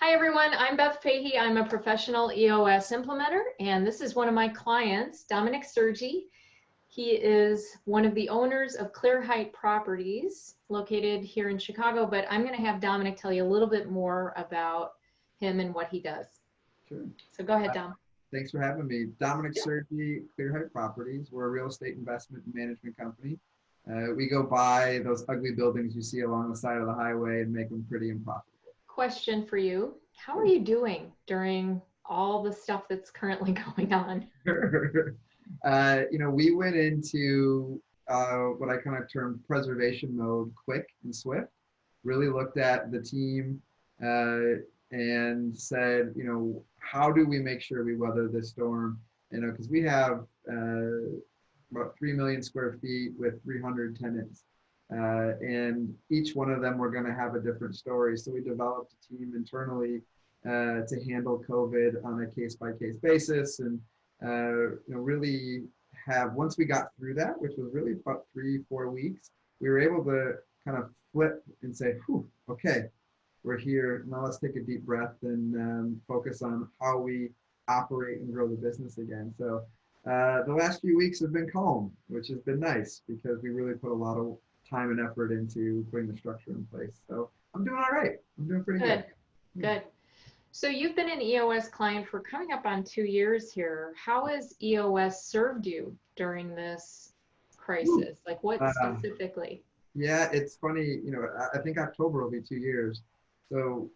Hi everyone, I'm Beth Fahey. I'm a professional EOS implementer, and this is one of my clients, Dominic Sergi. He is one of the owners of Clear Height Properties located here in Chicago, but I'm going to have Dominic tell you a little bit more about him and what he does. Sure. So go ahead, Dom. Thanks for having me. Dominic Sergi, Clear Height Properties. We're a real estate investment and management company. We go buy those ugly buildings you see along the side of the highway and make them pretty and profitable. Question for you. How are you doing during all the stuff that's currently going on? We went into what I kind of termed preservation mode quick and swift. Really looked at the team and said, how do we make sure we weather this storm? Because we have about 3 million square feet with 300 tenants. And each one of them were going to have a different story. So we developed a team internally to handle COVID on a case-by-case basis, and really have, once we got through that, which was really about 3-4 weeks, we were able to kind of flip and say, whew, okay, we're here. Now let's take a deep breath and focus on how we operate and grow the business again. So the last few weeks have been calm, which has been nice because we really put a lot of time and effort into putting the structure in place. So I'm doing all right. I'm doing pretty good. Good. So you've been an EOS client for coming up on 2 years here. How has EOS served you during this crisis? Like what specifically? Yeah, it's funny, I think October will be 2 years. So,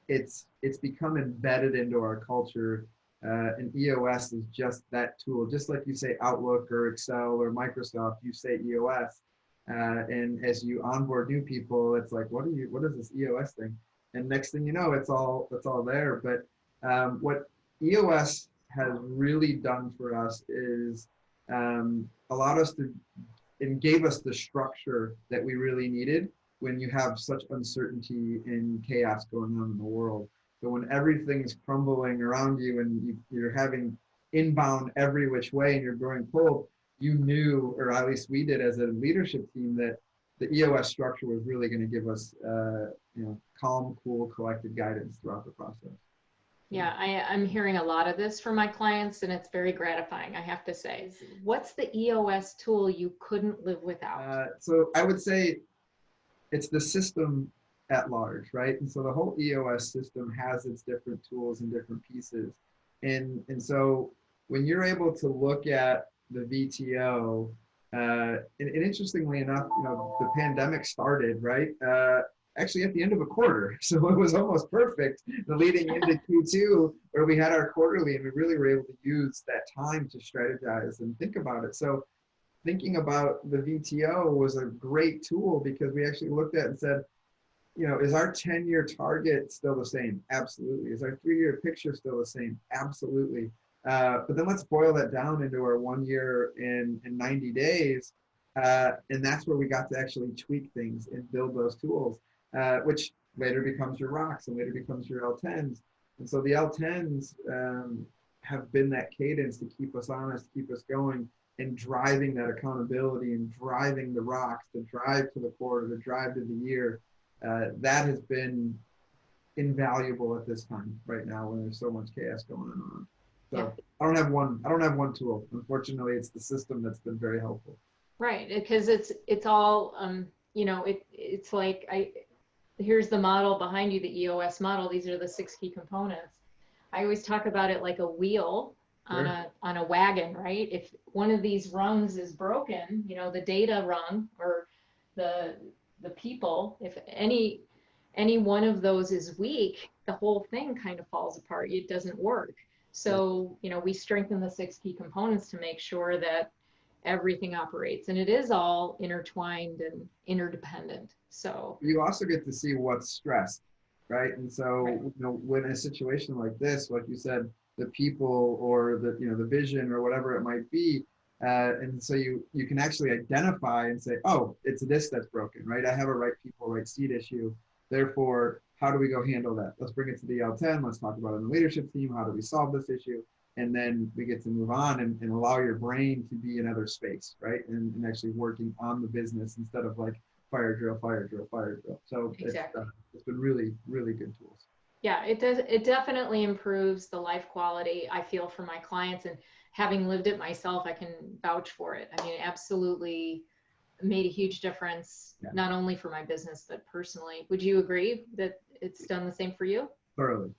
it's become embedded into our culture. And EOS is just that tool. Just like you say Outlook or Excel or Microsoft, you say EOS. And as you onboard new people, it's like, what is this EOS thing? And next thing you know, it's all there. But what EOS has really done for us is allowed us to and gave us the structure that we really needed when you have such uncertainty and chaos going on in the world. So when everything's crumbling around you and you're having inbound every which way and you're growing cold, you knew, or at least we did as a leadership team, that the EOS structure was really going to give us, calm, cool, collected guidance throughout the process. Yeah, I'm hearing a lot of this from my clients, and it's very gratifying, I have to say. What's the EOS tool you couldn't live without? So I would say it's the system at large, right? And so the whole EOS system has its different tools and different pieces. And so when you're able to look at the VTO, and interestingly enough, the pandemic started, right? Actually at the end of a quarter. So it was almost perfect, the leading into Q2 where we had our quarterly and we really were able to use that time to strategize and think about it. So thinking about the VTO was a great tool because we actually looked at it and said, is our 10-year target still the same? Absolutely. Is our 3-year picture still the same? Absolutely. But then let's boil that down into our 1 year and 90 days. And that's where we got to actually tweak things and build those tools, which later becomes your rocks and later becomes your L10s. And so the L10s have been that cadence to keep us honest, keep us going, and driving that accountability and driving the rocks, to drive to the quarter, to drive to the year. That has been invaluable at this time right now when there's so much chaos going on. So yeah. I don't have one tool. Unfortunately, it's the system that's been very helpful. Right, because it's all it's like here's the model behind you, the EOS model. These are the 6 key components. I always talk about it like a wheel on a wagon, right? If one of these rungs is broken, the data rung or the people, if any one of those is weak, the whole thing kind of falls apart. It doesn't work. So, we strengthen the 6 key components to make sure that everything operates, and it is all intertwined and interdependent. So you also get to see what's stressed, right? And so, when a situation like this, like you said, the people or the vision or whatever it might be, and so you can actually identify and say, oh, it's this that's broken, right? I have a right people, right seat issue. Therefore, how do we go handle that? Let's bring it to the L10. Let's talk about it in the leadership team. How do we solve this issue? And then we get to move on and allow your brain to be in other space, right? And actually working on the business instead of like fire drill, fire drill, fire drill. So exactly. It's been really, really good tools. Yeah, it does. It definitely improves the life quality I feel for my clients, and having lived it myself, I can vouch for it. I mean, it absolutely made a huge difference, Yeah, not only for my business, but personally. Would you agree that it's done the same for you? thoroughly.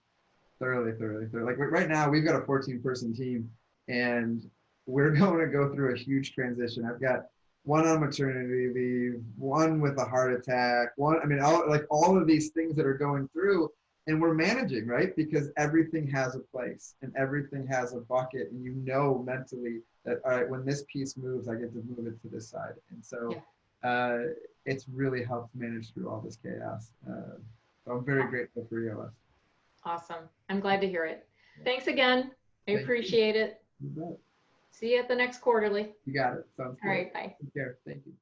Thoroughly. Like right now, we've got a 14-person team, and we're going to go through a huge transition. I've got one on maternity leave, one with a heart attack, one. I mean, all of these things that are going through, and we're managing, right? Because everything has a place and everything has a bucket, and you know mentally that all right, when this piece moves, I get to move it to this side, and so Yeah. it's really helped manage through all this chaos. So I'm very grateful for EOS. Awesome. I'm glad to hear it. Thanks again. I Thank you. appreciate it. You bet. See you at the next quarterly. You got it. Sounds All good. right. Bye. Take care. Thank you.